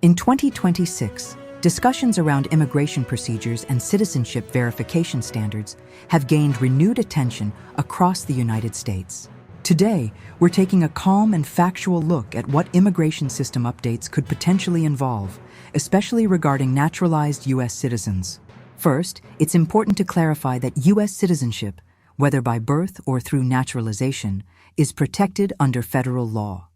In 2026, discussions around immigration procedures and citizenship verification standards have gained renewed attention across the United States. Today, we're taking a calm and factual look at what immigration system updates could potentially involve, especially regarding naturalized U.S. citizens. First, it's important to clarify that U.S. citizenship, whether by birth or through naturalization, is protected under federal law.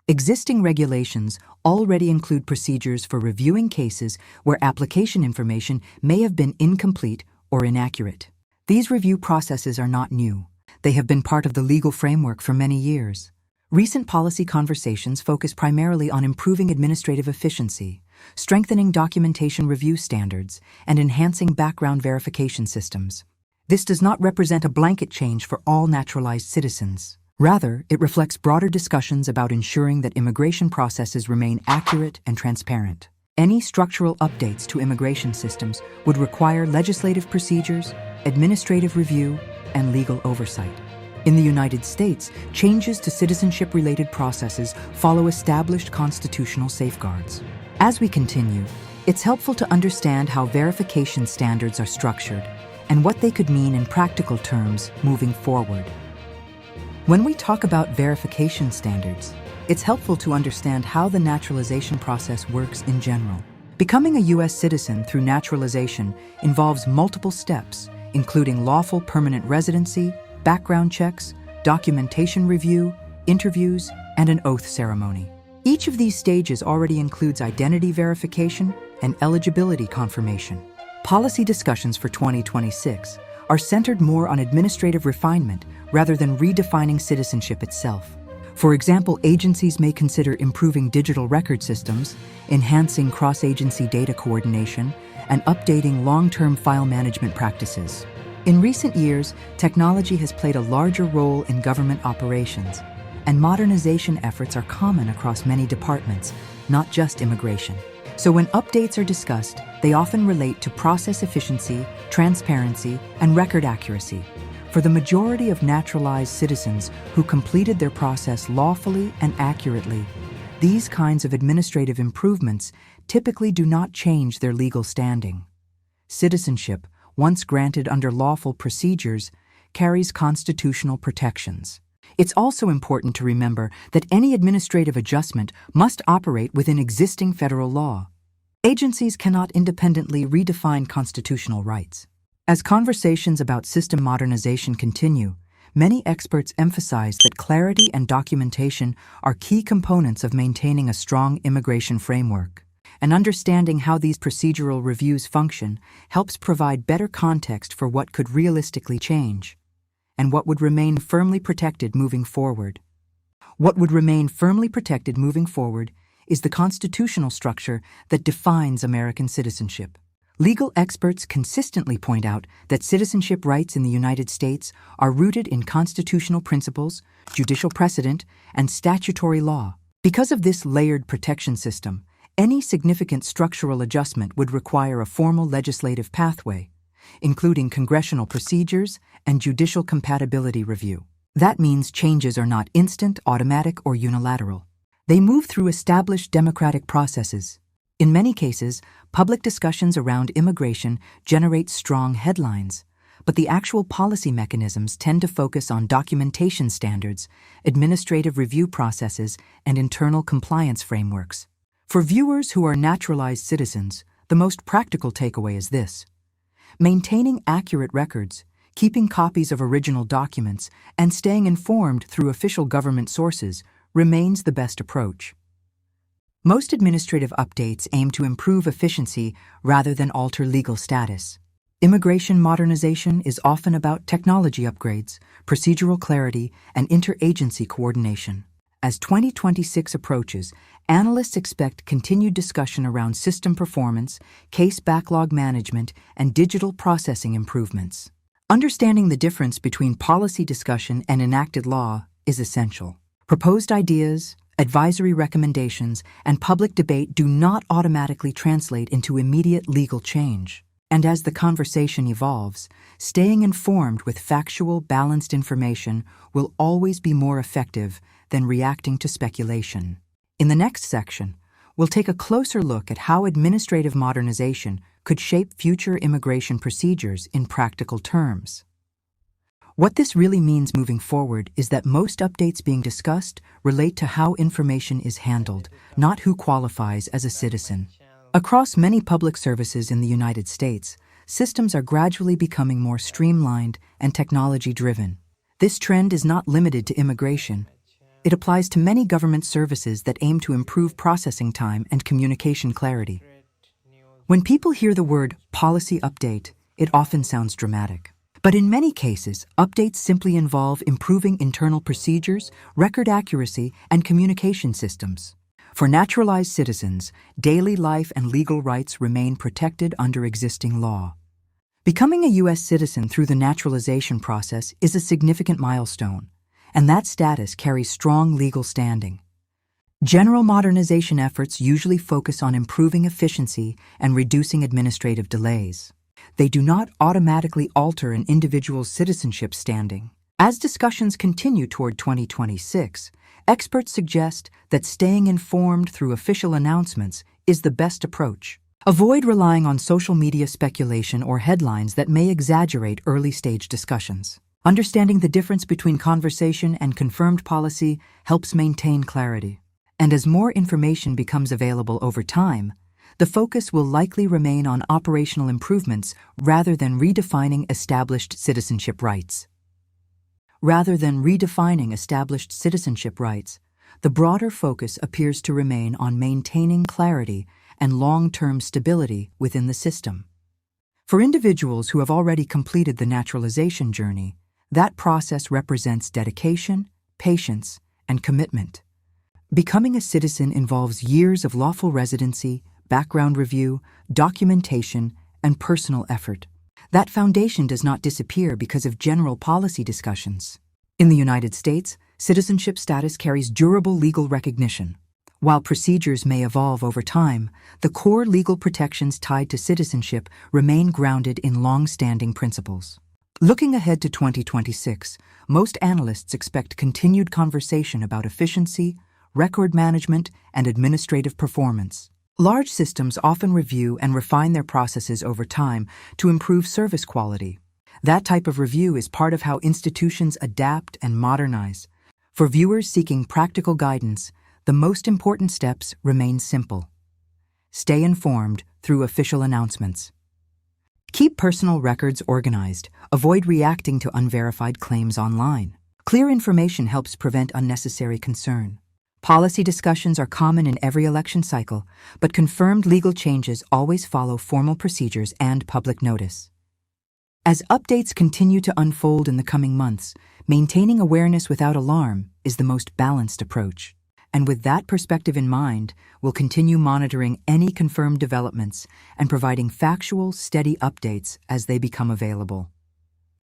Existing regulations already include procedures for reviewing cases where application information may have been incomplete or inaccurate. These review processes are not new. They have been part of the legal framework for many years. Recent policy conversations focus primarily on improving administrative efficiency, strengthening documentation review standards, and enhancing background verification systems. This does not represent a blanket change for all naturalized citizens. Rather, it reflects broader discussions about ensuring that immigration processes remain accurate and transparent. Any structural updates to immigration systems would require legislative procedures, administrative review, and legal oversight. In the United States, changes to citizenship-related processes follow established constitutional safeguards. As we continue, it's helpful to understand how verification standards are structured and what they could mean in practical terms moving forward. When we talk about verification standards, it's helpful to understand how the naturalization process works in general. Becoming a U.S. citizen through naturalization involves multiple steps, including lawful permanent residency, background checks, documentation review, interviews, and an oath ceremony. Each of these stages already includes identity verification and eligibility confirmation. Policy discussions for 2026 are centered more on administrative refinement rather than redefining citizenship itself. For example, agencies may consider improving digital record systems, enhancing cross-agency data coordination, and updating long-term file management practices. In recent years, technology has played a larger role in government operations, and modernization efforts are common across many departments, not just immigration. So when updates are discussed, they often relate to process efficiency, transparency, and record accuracy. For the majority of naturalized citizens who completed their process lawfully and accurately, these kinds of administrative improvements typically do not change their legal standing. Citizenship, once granted under lawful procedures, carries constitutional protections. It's also important to remember that any administrative adjustment must operate within existing federal law. Agencies cannot independently redefine constitutional rights. As conversations about system modernization continue, many experts emphasize that clarity and documentation are key components of maintaining a strong immigration framework. And understanding how these procedural reviews function helps provide better context for what could realistically change and what would remain firmly protected moving forward. What would remain firmly protected moving forward is the constitutional structure that defines American citizenship. Legal experts consistently point out that citizenship rights in the United States are rooted in constitutional principles, judicial precedent, and statutory law. Because of this layered protection system, any significant structural adjustment would require a formal legislative pathway, including congressional procedures and judicial compatibility review. That means changes are not instant, automatic, or unilateral. They move through established democratic processes. In many cases, public discussions around immigration generate strong headlines, but the actual policy mechanisms tend to focus on documentation standards, administrative review processes, and internal compliance frameworks. For viewers who are naturalized citizens, the most practical takeaway is this: maintaining accurate records, keeping copies of original documents, and staying informed through official government sources remains the best approach. Most administrative updates aim to improve efficiency rather than alter legal status. Immigration modernization is often about technology upgrades, procedural clarity, and interagency coordination. As 2026 approaches, analysts expect continued discussion around system performance, case backlog management, and digital processing improvements. Understanding the difference between policy discussion and enacted law is essential. Proposed ideas, advisory recommendations, and public debate do not automatically translate into immediate legal change. And as the conversation evolves, staying informed with factual, balanced information will always be more effective than reacting to speculation. In the next section, we'll take a closer look at how administrative modernization could shape future immigration procedures in practical terms. What this really means moving forward is that most updates being discussed relate to how information is handled, not who qualifies as a citizen. Across many public services in the United States, systems are gradually becoming more streamlined and technology-driven. This trend is not limited to immigration. It applies to many government services that aim to improve processing time and communication clarity. When people hear the word policy update, it often sounds dramatic. But in many cases, updates simply involve improving internal procedures, record accuracy, and communication systems. For naturalized citizens, daily life and legal rights remain protected under existing law. Becoming a U.S. citizen through the naturalization process is a significant milestone, and that status carries strong legal standing. General modernization efforts usually focus on improving efficiency and reducing administrative delays. They do not automatically alter an individual's citizenship standing. As discussions continue toward 2026, experts suggest that staying informed through official announcements is the best approach. Avoid relying on social media speculation or headlines that may exaggerate early-stage discussions. Understanding the difference between conversation and confirmed policy helps maintain clarity. And as more information becomes available over time, the focus will likely remain on operational improvements rather than redefining established citizenship rights. The broader focus appears to remain on maintaining clarity and long-term stability within the system. For individuals who have already completed the naturalization journey, that process represents dedication, patience, and commitment. Becoming a citizen involves years of lawful residency, background review, documentation, and personal effort. That foundation does not disappear because of general policy discussions. In the United States, citizenship status carries durable legal recognition. While procedures may evolve over time, the core legal protections tied to citizenship remain grounded in long-standing principles. Looking ahead to 2026, most analysts expect continued conversation about efficiency, record management, and administrative performance. Large systems often review and refine their processes over time to improve service quality. That type of review is part of how institutions adapt and modernize. For viewers seeking practical guidance, the most important steps remain simple. Stay informed through official announcements. Keep personal records organized. Avoid reacting to unverified claims online. Clear information helps prevent unnecessary concern. Policy discussions are common in every election cycle, but confirmed legal changes always follow formal procedures and public notice. As updates continue to unfold in the coming months, maintaining awareness without alarm is the most balanced approach. And with that perspective in mind, we'll continue monitoring any confirmed developments and providing factual, steady updates as they become available.